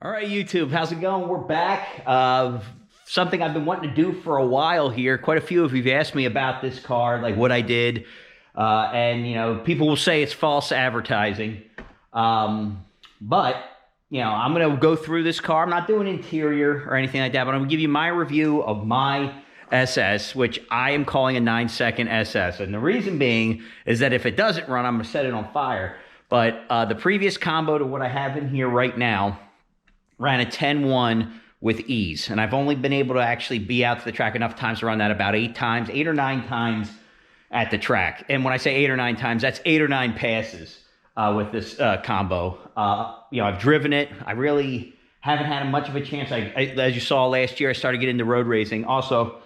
All right, YouTube, how's it going? We're back. Something I've been wanting to do for a while here. Quite a few of you have asked me about this car, like what I did. And, you know, people will say it's false advertising. But, you know, I'm going to go through this car. I'm not doing interior or anything like that, but I'm going to give you my review of my SS, which I am calling a 9-second SS. And the reason being is that if it doesn't run, I'm going to set it on fire. But the previous combo to what I have in here right now ran a 10-1 with ease. And I've only been able to actually be out to the track enough times to run that about 8 or 9 times at the track. And when I say 8 or 9 times, that's 8 or 9 passes with this combo. You know, I've driven it. I really haven't had much of a chance. As you saw last year, I started getting into road racing. Also,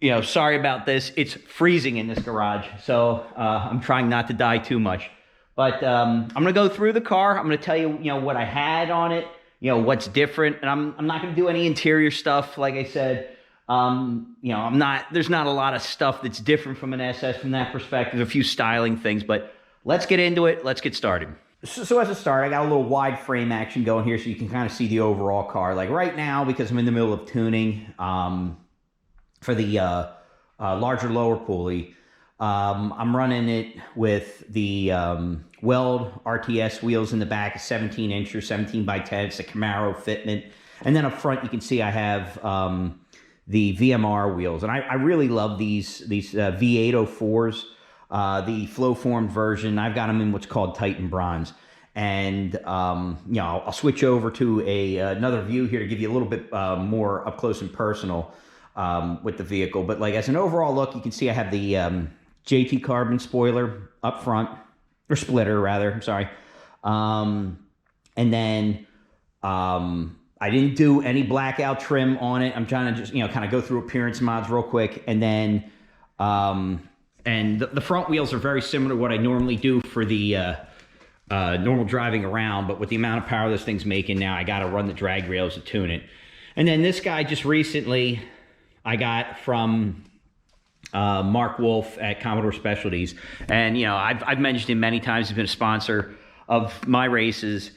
you know, sorry about this. It's freezing in this garage, so I'm trying not to die too much. But I'm going to go through the car. I'm going to tell you, you know, what I had on it, you know, what's different. And I'm not going to do any interior stuff. Like I said, you know, there's not a lot of stuff that's different from an SS from that perspective, a few styling things, but let's get into it. Let's get started. So as a start, I got a little wide frame action going here so you can kind of see the overall car. Like right now, because I'm in the middle of tuning for the larger lower pulley, I'm running it with the Weld RTS wheels in the back, a 17-inch or 17 by 10. It's a Camaro fitment. And then up front, you can see I have the VMR wheels. And I really love these V804s, the flow-formed version. I've got them in what's called Titan Bronze. And, you know, I'll switch over to another view here to give you a little bit more up close and personal with the vehicle. But like as an overall look, you can see I have the JT carbon spoiler up front, or splitter rather, I'm sorry. And then I didn't do any blackout trim on it. I'm trying to just, you know, kind of go through appearance mods real quick. And then, and the front wheels are very similar to what I normally do for the normal driving around, but with the amount of power this thing's making now, I got to run the drag rails to tune it. And then this guy just recently I got from Mark Wolf at Commodore Specialties. And, you know, I've mentioned him many times. He's been a sponsor of my races,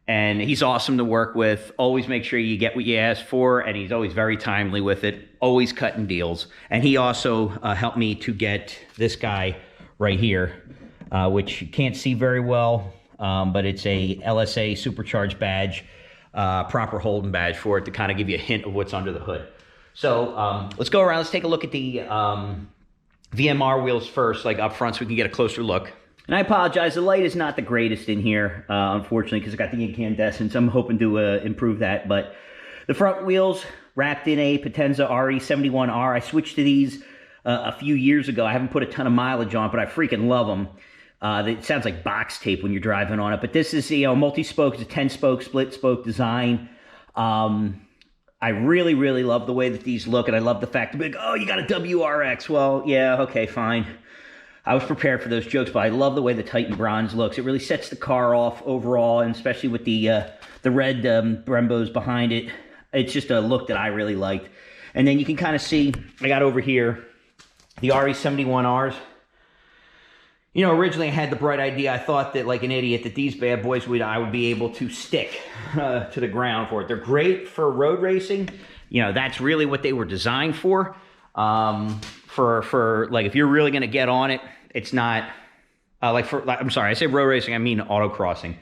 and he's awesome to work with. Always make sure you get what you ask for, and he's always very timely with it, always cutting deals. And he also helped me to get this guy right here, which you can't see very well, but it's a LSA Supercharged badge, proper Holden badge for it to kind of give you a hint of what's under the hood. So let's go around. Let's take a look at the VMR wheels first, like up front, so we can get a closer look. And I apologize, the light is not the greatest in here, unfortunately, because I got the incandescents. I'm hoping to improve that. But the front wheels wrapped in a Potenza RE71R. I switched to these a few years ago. I haven't put a ton of mileage on, but I freaking love them. It sounds like box tape when you're driving on it. But this is, you know, multi-spoke. It's a 10-spoke, split-spoke design. I really, really love the way that these look, and I love the fact that, like, oh, you got a WRX. Well, yeah, okay, fine. I was prepared for those jokes, but I love the way the Titan Bronze looks. It really sets the car off overall, and especially with the red Brembos behind it. It's just a look that I really liked. And then you can kind of see, I got over here, the RE71Rs. You know, originally I had the bright idea, I thought that, like an idiot, that these bad boys I would be able to stick to the ground for it. They're great for road racing. You know, that's really what they were designed for. For like, if you're really going to get on it, it's not, I'm sorry, I say road racing, I mean autocrossing.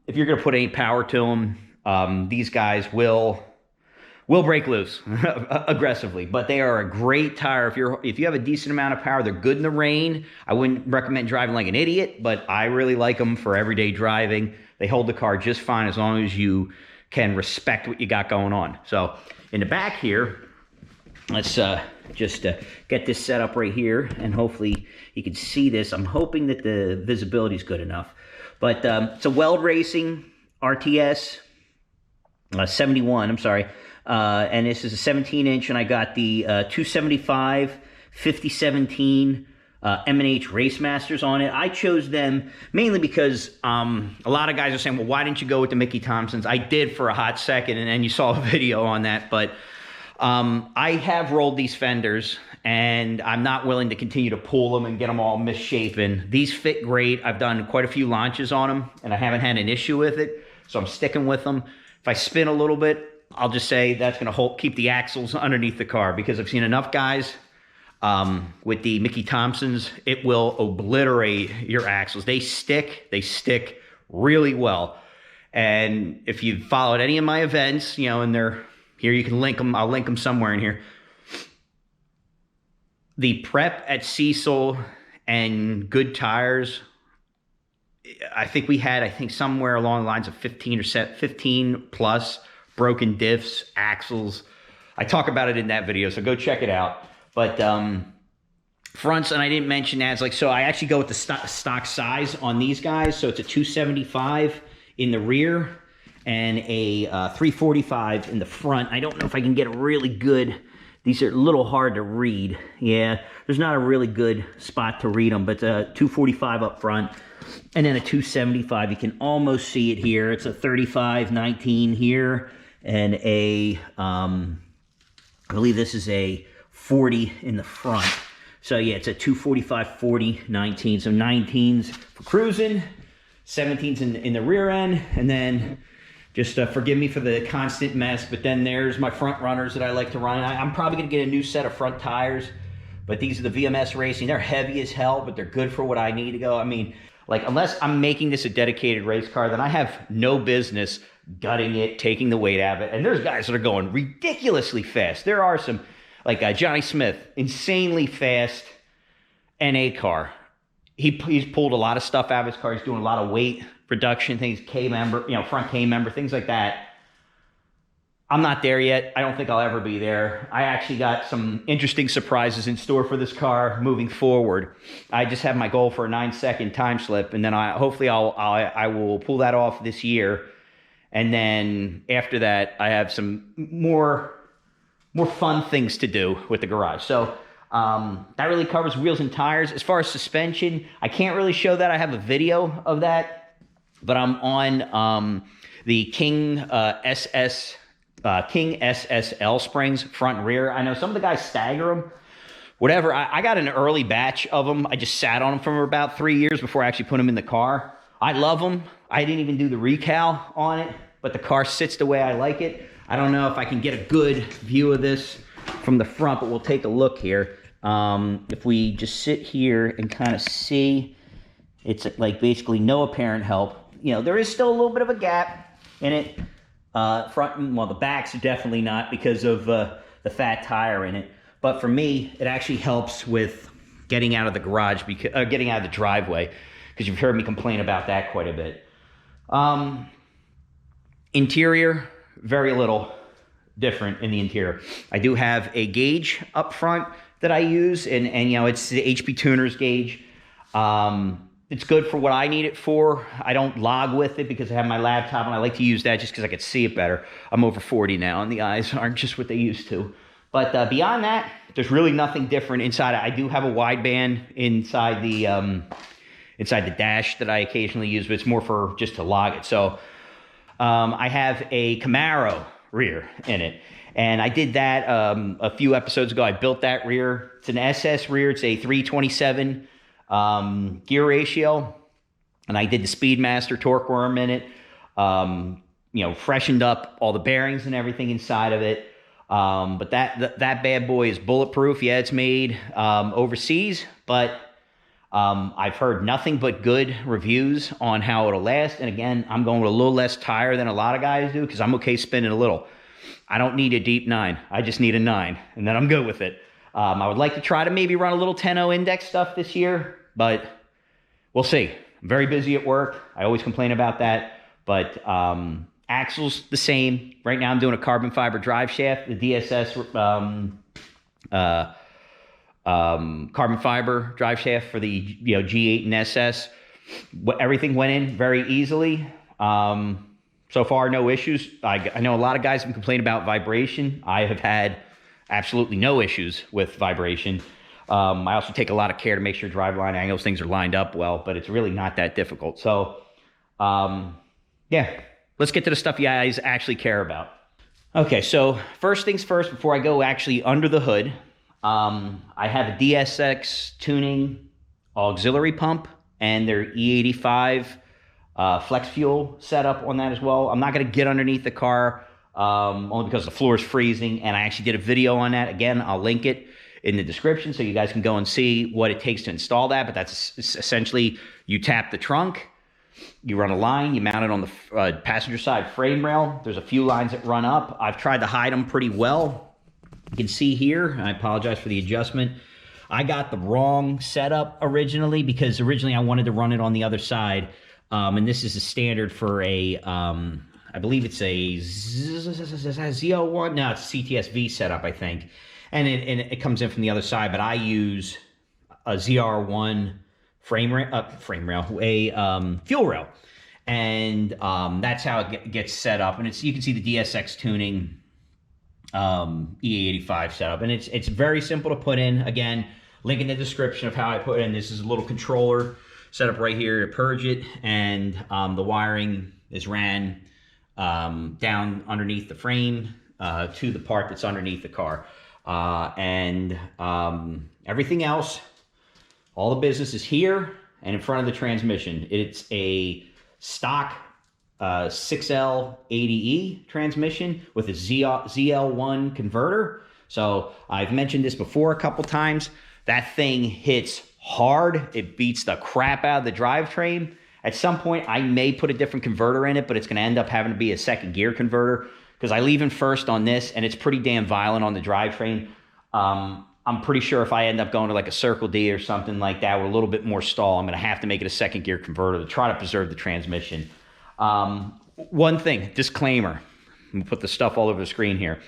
If you're going to put any power to them, these guys will break loose aggressively, but they are a great tire. If you have a decent amount of power, they're good in the rain. I wouldn't recommend driving like an idiot, but I really like them for everyday driving. They hold the car just fine as long as you can respect what you got going on. So in the back here, let's just get this set up right here, and hopefully you can see this. I'm hoping that the visibility is good enough. But it's a Weld Racing RTS 71, I'm sorry. And this is a 17-inch, and I got the 275 5017 M&H Race Masters on it. I chose them mainly because a lot of guys are saying, well, why didn't you go with the Mickey Thompsons? I did for a hot second, and then you saw a video on that. But I have rolled these fenders, and I'm not willing to continue to pull them and get them all misshapen. These fit great. I've done quite a few launches on them, and I haven't had an issue with it. so I'm sticking with them. If I spin a little bit, I'll just say that's going to keep the axles underneath the car, because I've seen enough guys with the Mickey Thompsons, it will obliterate your axles. They stick really well. And if you've followed any of my events, you know, and they're here, you can link them. I'll link them somewhere in here. The prep at Cecil and good tires, I think we had, somewhere along the lines of 15 plus broken diffs, axles. I talk about it in that video, so go check it out. But fronts, and I didn't mention that, so I actually go with the stock size on these guys. So it's a 275 in the rear and a 345 in the front. I don't know if I can get a really good, these are a little hard to read. Yeah, there's not a really good spot to read them, but a 245 up front and then a 275. You can almost see it here. It's a 35-19 here and a, I believe this is a 40 in the front. So yeah, it's a 245, 40, 19. So 19s for cruising, 17s in the rear end, and then just forgive me for the constant mess, but then there's my front runners that I like to run. I'm probably gonna get a new set of front tires, but these are the VMS Racing. They're heavy as hell, but they're good for what I need to go. I mean, like, unless I'm making this a dedicated race car, then I have no business gutting it, taking the weight out of it. And there's guys that are going ridiculously fast. There are some, like Johnny Smith, insanely fast NA car. He's pulled a lot of stuff out of his car. He's doing a lot of weight reduction things, K-member, you know, front K-member, things like that. I'm not there yet. I don't think I'll ever be there. I actually got some interesting surprises in store for this car moving forward. I just have my goal for a 9-second time slip, and then hopefully I will pull that off this year. And then after that, I have some more fun things to do with the garage. So that really covers wheels and tires. As far as suspension, I can't really show that. I have a video of that, but I'm on the King SS King SSL springs, front and rear. I know some of the guys stagger them, whatever. I got an early batch of them. I just sat on them for about 3 years before I actually put them in the car. I love them. I didn't even do the recal on it, but the car sits the way I like it. I don't know if I can get a good view of this from the front, but we'll take a look here. If we just sit here and kind of see, it's like basically no apparent help. You know, there is still a little bit of a gap in it. Front, well, the backs are definitely not because of the fat tire in it. But for me, it actually helps with getting out of the garage, getting out of the driveway, because you've heard me complain about that quite a bit. Interior, very little different in the interior. I do have a gauge up front that I use, and you know, it's the HP Tuners gauge. It's good for what I need it for. I don't log with it because I have my laptop, and I like to use that just because I can see it better. I'm over 40 now, and the eyes aren't just what they used to. But beyond that, there's really nothing different inside. I do have a wideband inside the dash that I occasionally use, but it's more for just to log it. So I have a Camaro rear in it, and I did that a few episodes ago. I built that rear. It's an SS rear. It's a 327 gear ratio, and I did the Speedmaster torque worm in it. You know, freshened up all the bearings and everything inside of it. But that bad boy is bulletproof. Yeah, it's made overseas, but I've heard nothing but good reviews on how it'll last. And again, I'm going with a little less tire than a lot of guys do because I'm okay spinning a little. I don't need a deep 9. I just need a 9, and then I'm good with it. I would like to try to maybe run a little 10.0 index stuff this year, but we'll see. I'm very busy at work. I always complain about that, but axles the same. Right now I'm doing a carbon fiber drive shaft, the DSS carbon fiber drive shaft for the G8 and SS. Everything went in very easily. So far, no issues. I know a lot of guys have complained about vibration. I have had absolutely no issues with vibration. I also take a lot of care to make sure driveline angles, things are lined up well, but it's really not that difficult. So, yeah, let's get to the stuff you guys actually care about. Okay, so first things first, before I go actually under the hood, I have a DSX tuning auxiliary pump and their E85 flex fuel setup on that as well. I'm not going to get underneath the car only because the floor is freezing, and I actually did a video on that. Again, I'll link it in the description so you guys can go and see what it takes to install that. But that's essentially, you tap the trunk, you run a line, you mount it on the passenger side frame rail. There's a few lines that run up. I've tried to hide them pretty well. You can see here, and I apologize for the adjustment, I got the wrong setup originally, because originally I wanted to run it on the other side. And this is a standard for a, I believe it's a Z01. No, it's a CTS-V setup, I think. And it comes in from the other side, but I use a ZR1 frame rail, a fuel rail. And that's how it gets set up. And you can see the DSX tuning E85 setup. And it's very simple to put in. Again, link in the description of how I put it in. This is a little controller set up right here to purge it. And the wiring is ran down underneath the frame to the part that's underneath the car. Everything else, all the business is here and in front of the transmission. It's a stock 6L80E transmission with a ZL1 converter. So I've mentioned this before a couple times. That thing hits hard. It beats the crap out of the drivetrain. At some point, I may put a different converter in it, but it's going to end up having to be a second gear converter, because I leave in first on this, and it's pretty damn violent on the drivetrain. I'm pretty sure if I end up going to like a Circle D or something like that with a little bit more stall, I'm going to have to make it a second gear converter to try to preserve the transmission. One thing, disclaimer, I'm going to put the stuff all over the screen here.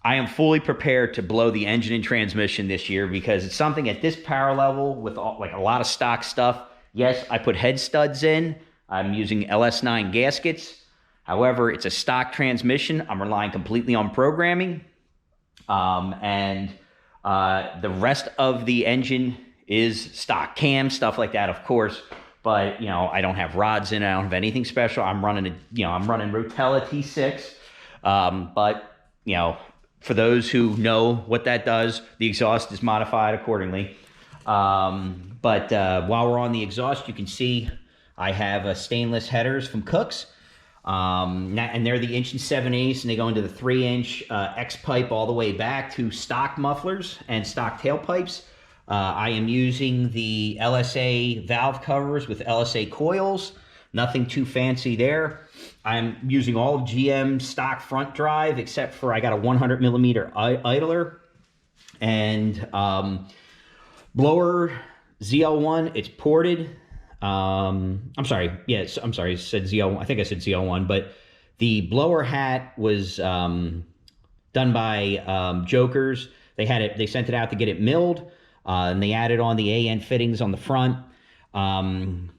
I am fully prepared to blow the engine and transmission this year, because it's something at this power level with like a lot of stock stuff. Yes, I put head studs in. I'm using LS9 gaskets. However, it's a stock transmission. I'm relying completely on programming. The rest of the engine is stock cam, stuff like that, of course. But, you know, I don't have rods in it. I don't have anything special. I'm running Rotella T6. But, you know, for those who know what that does, the exhaust is modified accordingly. But while we're on the exhaust, you can see I have stainless headers from Cook's. And they're the 1 7/8, and they go into the 3-inch X pipe all the way back to stock mufflers and stock tailpipes. I am using the LSA valve covers with LSA coils. Nothing too fancy there. I'm using all of GM stock front drive, except for I got a 100 millimeter idler. And blower ZL1, it's ported. I'm sorry, yes, I'm sorry, I said ZL1, I think I said ZL1, but the blower hat was done by Jokers. They sent it out to get it milled, and they added on the AN fittings on the front,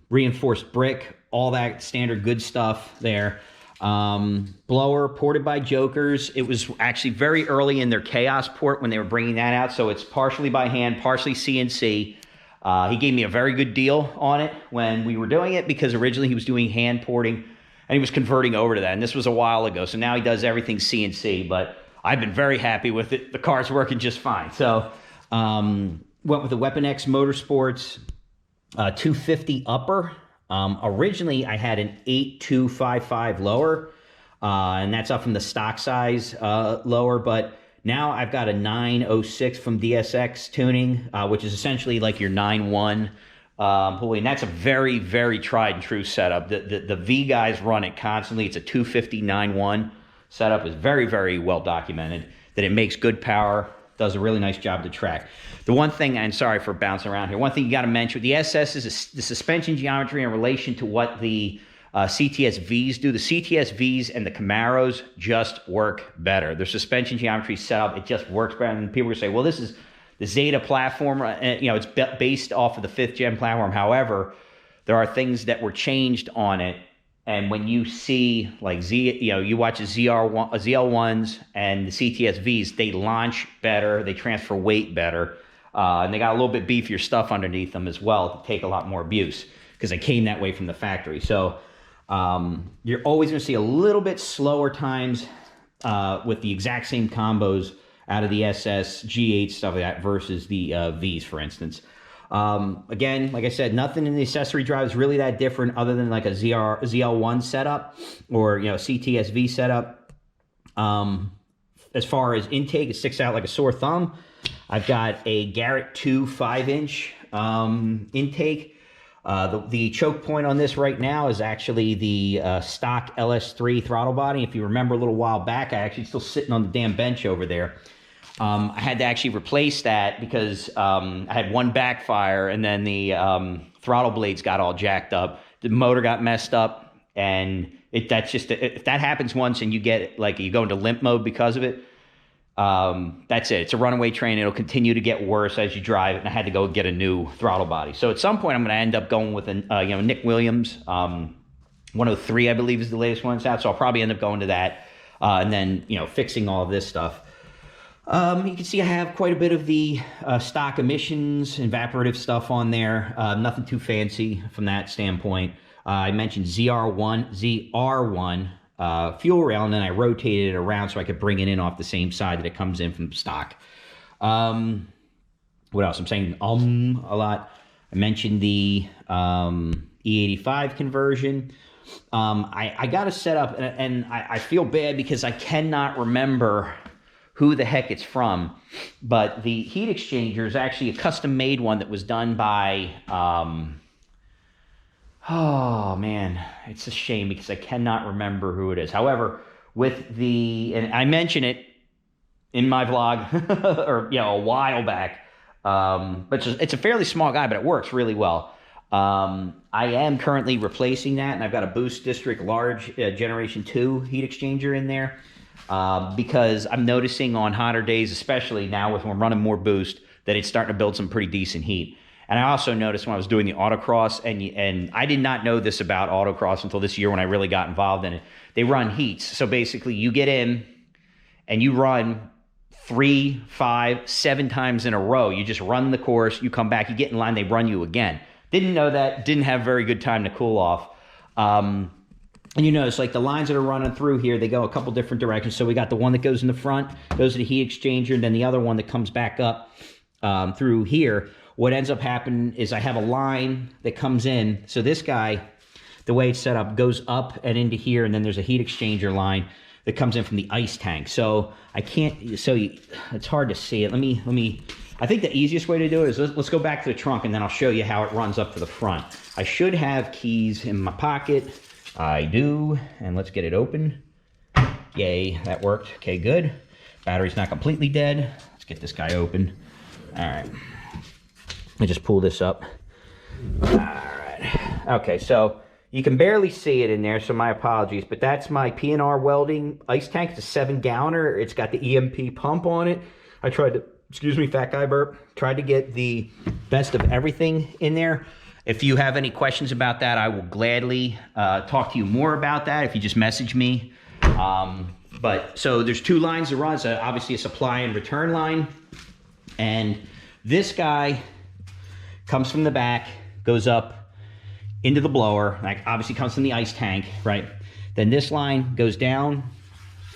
reinforced brick, all that standard good stuff there. Blower ported by Jokers. It was actually very early in their Chaos port when they were bringing that out, so it's partially by hand, partially CNC. He gave me a very good deal on it when we were doing it, because originally he was doing hand porting and he was converting over to that. And this was a while ago. So now he does everything CNC, but I've been very happy with it. The car's working just fine. So went with the Weapon X Motorsports 250 upper. Originally I had an 8255 lower, and that's up from the stock size lower, but now I've got a 906 from DSX tuning, which is essentially like your 9.1 pulley, and that's a very, very tried and true setup. The V guys run it constantly. It's a 250 9.1 setup. Is very, very well documented that it makes good power, does a really nice job to track. The one thing, and sorry for bouncing around here, one thing you got to mention, the SS is the suspension geometry in relation to what the CTS-Vs do. The CTS-Vs and the Camaros just work better. Their suspension geometry setup, it just works better. And people will say, well, this is the Zeta platform, and you know, it's based off of the 5th gen platform. However, there are things that were changed on it. And when you see like you watch ZL1s and the CTS-Vs, they launch better, they transfer weight better, and they got a little bit beefier stuff underneath them as well to take a lot more abuse, because they came that way from the factory. So you're always going to see a little bit slower times with the exact same combos out of the SS, G8, stuff like that, versus the Vs, for instance. Again, like I said, nothing in the accessory drive is really that different other than like a ZL1 setup or, CTSV setup. As far as intake, it sticks out like a sore thumb. I've got a Garrett 2 5-inch intake. The choke point on this right now is actually the stock LS3 throttle body. If you remember a little while back, I actually still sitting on the damn bench over there. I had to actually replace that because I had one backfire and then the throttle blades got all jacked up. The motor got messed up, and if that happens once and you get you go into limp mode because of it, that's it. It's a runaway train. It'll continue to get worse as you drive it, and I had to go get a new throttle body. So at some point, I'm going to end up going with a Nick Williams 103, I believe, is the latest one that's out. So I'll probably end up going to that, and then fixing all of this stuff. You can see I have quite a bit of the stock emissions, evaporative stuff on there. Nothing too fancy from that standpoint. I mentioned ZR1 fuel rail, and then I rotated it around so I could bring it in off the same side that it comes in from stock. What else? I'm saying a lot. I mentioned the E85 conversion. I got to set up, and I feel bad because I cannot remember who the heck it's from, but the heat exchanger is actually a custom-made one that was done by, oh man, it's a shame because I cannot remember who it is. However, and I mention it in my vlog, or a while back, but it's a fairly small guy, but it works really well. I am currently replacing that, and I've got a Boost District Large Generation 2 heat exchanger in there. Because I'm noticing on hotter days, especially now when we're running more boost, that it's starting to build some pretty decent heat. And I also noticed when I was doing the autocross, and I did not know this about autocross until this year when I really got involved in it. They run heats. So basically you get in and you run 3, 5, 7 times in a row. You just run the course, you come back, you get in line, they run you again. Didn't know that, didn't have very good time to cool off. And you notice, the lines that are running through here, they go a couple different directions. So we got the one that goes in the front, goes to the heat exchanger, and then the other one that comes back up through here. What ends up happening is I have a line that comes in. So this guy, the way it's set up, goes up and into here, and then there's a heat exchanger line that comes in from the ice tank. So it's hard to see it. Let me. I think the easiest way to do it is let's go back to the trunk, and then I'll show you how it runs up to the front. I should have keys in my pocket. I do, and let's get it open. Yay, that worked. Okay, good. Battery's not completely dead. Let's get this guy open. All right. Let me just pull this up. All right. Okay, so you can barely see it in there, so my apologies, but that's my P&R welding ice tank. It's a 7-gallоner. It's got the EMP pump on it. I tried to, excuse me, fat guy burp, tried to get the best of everything in there. If you have any questions about that, I will gladly talk to you more about that if you just message me. So there's 2 lines to run. So obviously a supply and return line. And this guy comes from the back, goes up into the blower, obviously comes from the ice tank, right? Then this line goes down,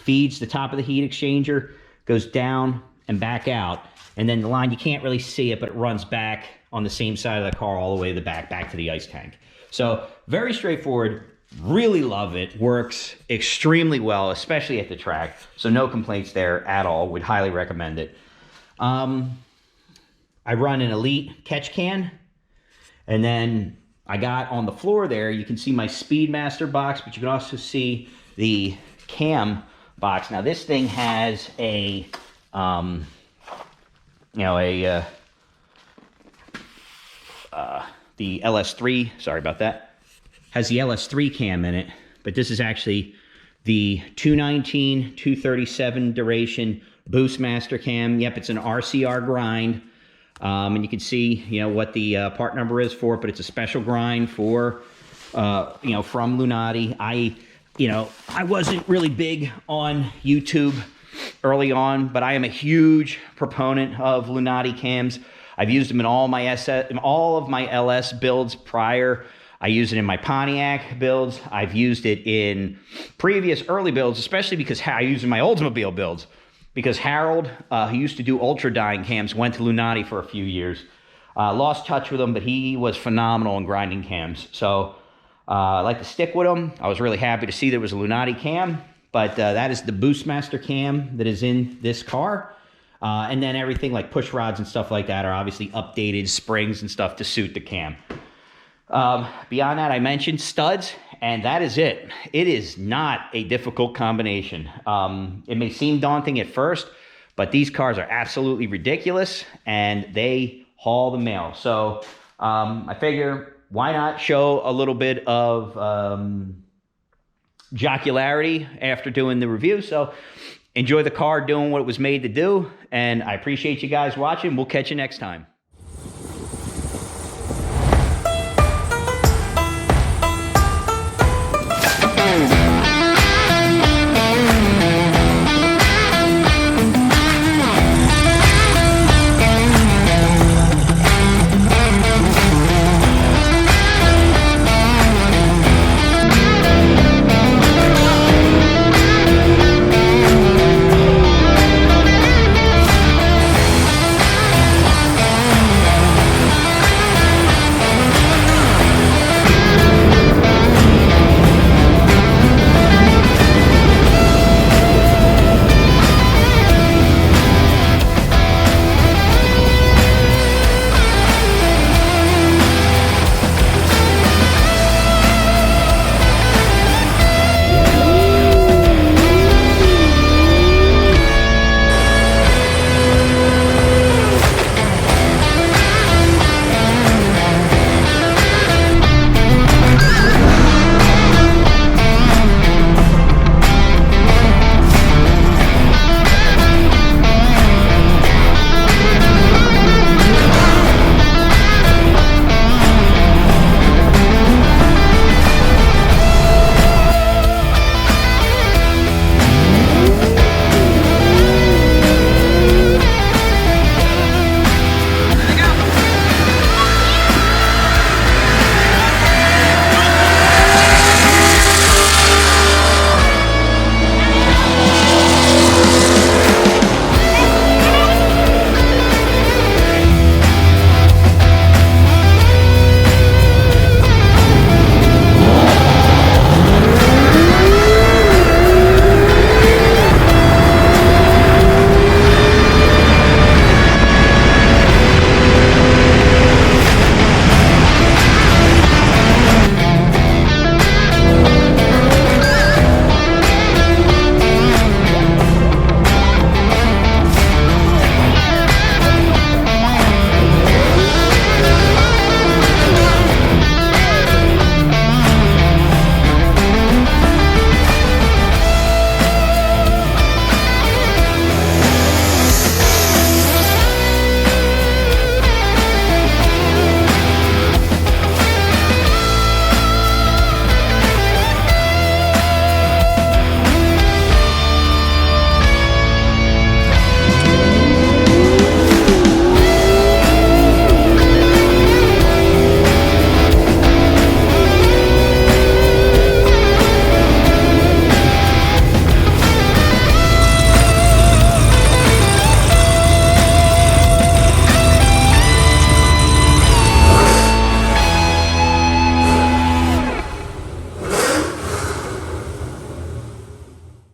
feeds the top of the heat exchanger, goes down and back out. And then the line, you can't really see it, but it runs back on the same side of the car all the way to the back to the ice tank. So very straightforward, really love it, works extremely well, especially at the track. So no complaints there at all, would highly recommend it. I run an Elite catch can, and then I got on the floor there, you can see my Speedmaster box, but you can also see the cam box. Now this thing has a, the LS3, sorry about that, has the LS3 cam in it, but this is actually the 219, 237 duration Boostmaster cam. Yep, it's an RCR grind, and you can see, what the part number is for it, but it's a special grind for, from Lunati. I wasn't really big on YouTube early on, but I am a huge proponent of Lunati cams. I've used them in all of my LS builds prior. I use it in my Pontiac builds. I've used it in previous early builds, especially because I use it in my Oldsmobile builds. Because Harold, who used to do ultra dying cams, went to Lunati for a few years. Lost touch with him, but he was phenomenal in grinding cams. So I like to stick with him. I was really happy to see there was a Lunati cam, but that is the Boostmaster cam that is in this car. And then everything like push rods and stuff like that are obviously updated, springs and stuff to suit the cam. Beyond that, I mentioned studs, and that is it. It is not a difficult combination. It may seem daunting at first, but these cars are absolutely ridiculous, and they haul the mail. So I figure, why not show a little bit of jocularity after doing the review? So enjoy the car doing what it was made to do, and I appreciate you guys watching. We'll catch you next time.